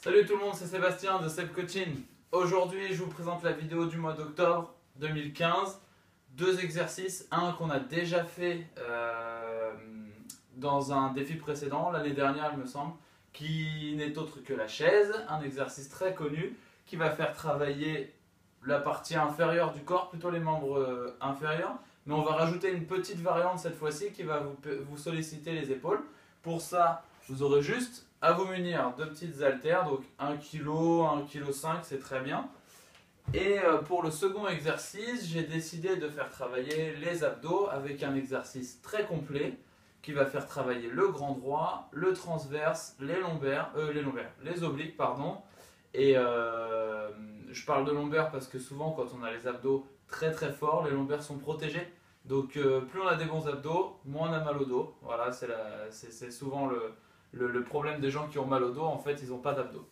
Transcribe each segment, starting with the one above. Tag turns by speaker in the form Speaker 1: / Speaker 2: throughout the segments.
Speaker 1: Salut tout le monde, c'est Sébastien de Seb Coaching. Aujourd'hui, je vous présente la vidéo du mois d'octobre 2015. Deux exercices, un qu'on a déjà fait dans un défi précédent, l'année dernière il me semble, qui n'est autre que la chaise, un exercice très connu qui va faire travailler la partie inférieure du corps, plutôt les membres inférieurs, mais on va rajouter une petite variante cette fois-ci qui va vous solliciter les épaules. Pour ça, vous aurez juste à vous munir de petites haltères, donc 1 kg, 1,5 kg, c'est très bien. Et pour le second exercice, j'ai décidé de faire travailler les abdos avec un exercice très complet qui va faire travailler le grand droit, le transverse, les obliques, pardon. Et je parle de lombaires parce que souvent quand on a les abdos très très forts, les lombaires sont protégés. Donc plus on a des bons abdos, moins on a mal au dos. Voilà, c'est souvent le problème des gens qui ont mal au dos, en fait ils n'ont pas d'abdos.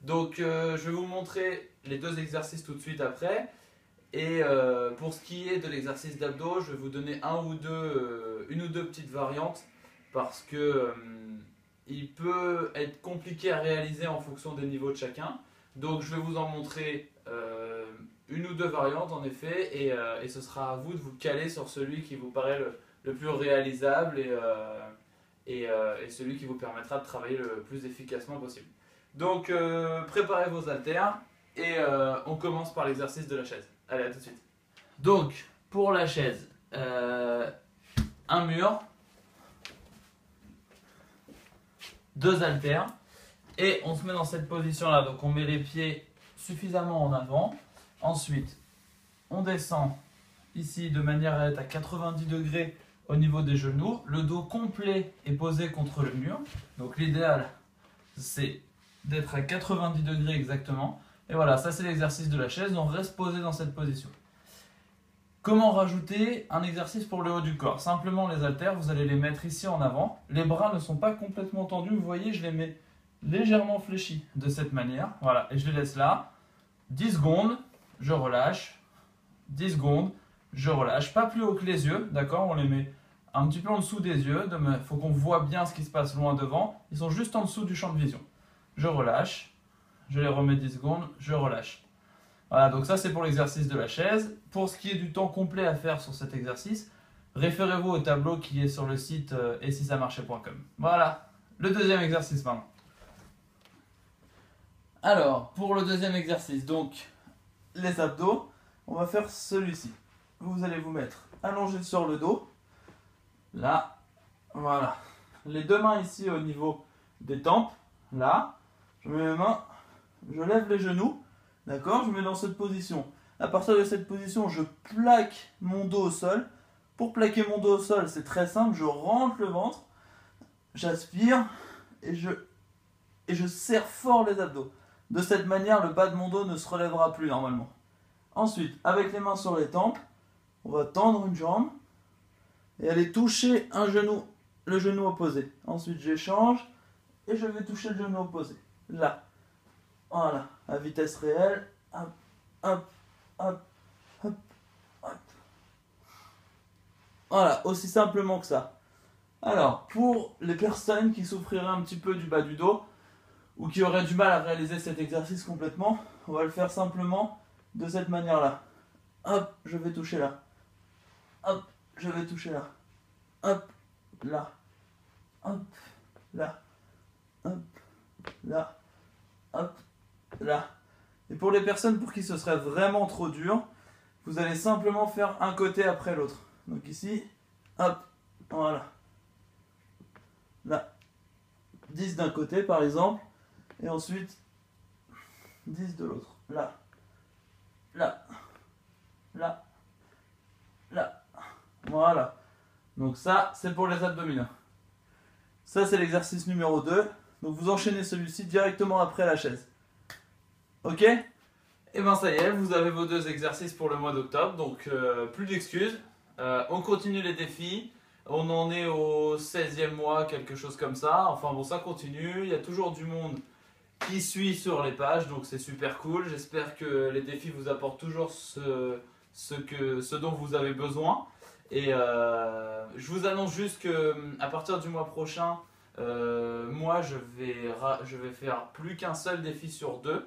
Speaker 1: Donc je vais vous montrer les deux exercices tout de suite après. Et pour ce qui est de l'exercice d'abdos, je vais vous donner une ou deux petites variantes parce que il peut être compliqué à réaliser en fonction des niveaux de chacun. Donc je vais vous en montrer une ou deux variantes en effet et ce sera à vous de vous caler sur celui qui vous paraît le plus réalisable et celui qui vous permettra de travailler le plus efficacement possible. Donc préparez vos haltères et on commence par l'exercice de la chaise. Allez, à tout de suite. Donc pour la chaise, un mur, deux haltères et on se met dans cette position là. Donc on met les pieds suffisamment en avant. Ensuite on descend ici de manière à être à 90 degrés au niveau des genoux. Le dos complet est posé contre le mur. Donc l'idéal c'est d'être à 90 degrés exactement. Et voilà, ça c'est l'exercice de la chaise. On reste posé dans cette position. Comment rajouter un exercice pour le haut du corps? Simplement les haltères, vous allez les mettre ici en avant. Les bras ne sont pas complètement tendus. Vous voyez, je les mets légèrement fléchis de cette manière. Voilà, et je les laisse là. 10 secondes, je relâche. 10 secondes, je relâche. Pas plus haut que les yeux, d'accord? On les met un petit peu en dessous des yeux. Il faut qu'on voit bien ce qui se passe loin devant. Ils sont juste en dessous du champ de vision. Je relâche. Je les remets 10 secondes, je relâche. Voilà, donc ça c'est pour l'exercice de la chaise. Pour ce qui est du temps complet à faire sur cet exercice, référez-vous au tableau qui est sur le site etsissamarchait.com. Voilà, le deuxième exercice maintenant. Alors, pour le deuxième exercice, donc les abdos, on va faire celui-ci. Vous allez vous mettre allongé sur le dos. Là, voilà. Les deux mains ici au niveau des tempes. Là, je mets mes mains, je lève les genoux. D'accord, je me mets dans cette position. À partir de cette position, je plaque mon dos au sol. Pour plaquer mon dos au sol, c'est très simple. Je rentre le ventre, j'aspire et je serre fort les abdos. De cette manière, le bas de mon dos ne se relèvera plus normalement. Ensuite, avec les mains sur les tempes, on va tendre une jambe et aller toucher un genou, le genou opposé. Ensuite, j'échange et je vais toucher le genou opposé. Là. Voilà, à vitesse réelle, hop, hop, hop, hop, hop. Voilà, aussi simplement que ça. Alors, pour les personnes qui souffriraient un petit peu du bas du dos, ou qui auraient du mal à réaliser cet exercice complètement, on va le faire simplement de cette manière-là. Hop, je vais toucher là. Hop, je vais toucher là. Hop, là. Hop, là. Hop, là. Hop, là. Et pour les personnes pour qui ce serait vraiment trop dur, vous allez simplement faire un côté après l'autre. Donc ici, hop, voilà. Là, 10 d'un côté par exemple, et ensuite 10 de l'autre. Là, là, là, là. Voilà. Donc ça, c'est pour les abdominaux. Ça, c'est l'exercice numéro 2. Donc vous enchaînez celui-ci directement après la chaise. Ok? Et bien ça y est, vous avez vos deux exercices pour le mois d'octobre, donc plus d'excuses. On continue les défis, on en est au 16e mois, quelque chose comme ça. Enfin bon, ça continue, il y a toujours du monde qui suit sur les pages, donc c'est super cool. J'espère que les défis vous apportent toujours ce dont vous avez besoin. Et je vous annonce juste qu'à partir du mois prochain, Moi, je vais faire plus qu'un seul défi sur deux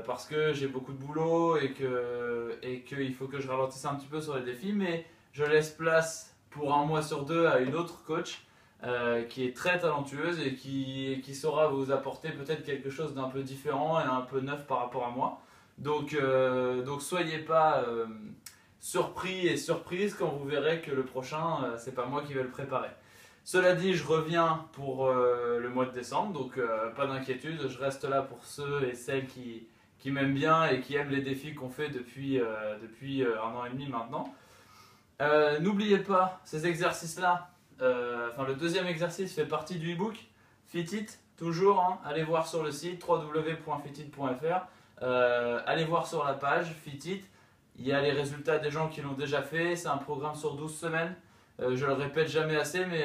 Speaker 1: parce que j'ai beaucoup de boulot et qu'il faut que je ralentisse un petit peu sur les défis, mais je laisse place pour un mois sur deux à une autre coach qui est très talentueuse et qui saura vous apporter peut-être quelque chose d'un peu différent et un peu neuf par rapport à moi. Donc soyez pas surpris et surprise quand vous verrez que le prochain, c'est pas moi qui vais le préparer. Cela dit, je reviens pour le mois de décembre, donc pas d'inquiétude, je reste là pour ceux et celles qui m'aiment bien et qui aiment les défis qu'on fait depuis un an et demi maintenant. N'oubliez pas ces exercices-là. Le deuxième exercice fait partie du e-book Fit It, toujours. Hein, allez voir sur le site www.fitit.fr. Allez voir sur la page Fit It. Il y a les résultats des gens qui l'ont déjà fait. C'est un programme sur 12 semaines. Je le répète jamais assez, mais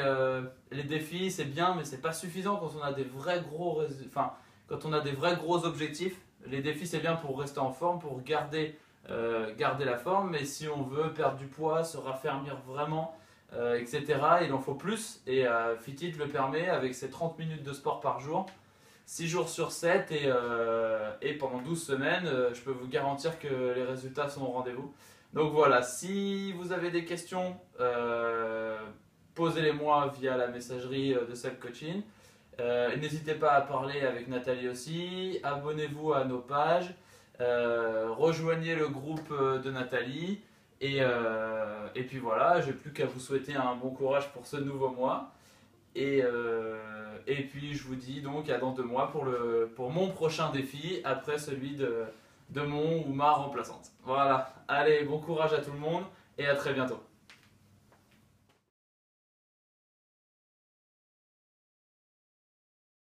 Speaker 1: les défis c'est bien, mais c'est pas suffisant quand on a des vrais gros, quand on a des vrais gros objectifs. Les défis c'est bien pour rester en forme, pour garder la forme, mais si on veut perdre du poids, se raffermir vraiment, etc., il en faut plus. Et Fit It le permet avec ses 30 minutes de sport par jour, 6 jours sur 7 et pendant 12 semaines, je peux vous garantir que les résultats sont au rendez-vous. Donc voilà, si vous avez des questions, posez-les moi via la messagerie de Self Coaching. N'hésitez pas à parler avec Nathalie aussi, abonnez-vous à nos pages, rejoignez le groupe de Nathalie et puis voilà, j'ai plus qu'à vous souhaiter un bon courage pour ce nouveau mois. Et puis je vous dis donc à dans 2 mois pour mon prochain défi après celui de mon ou ma remplaçante. Voilà, allez, bon courage à tout le monde et à très bientôt.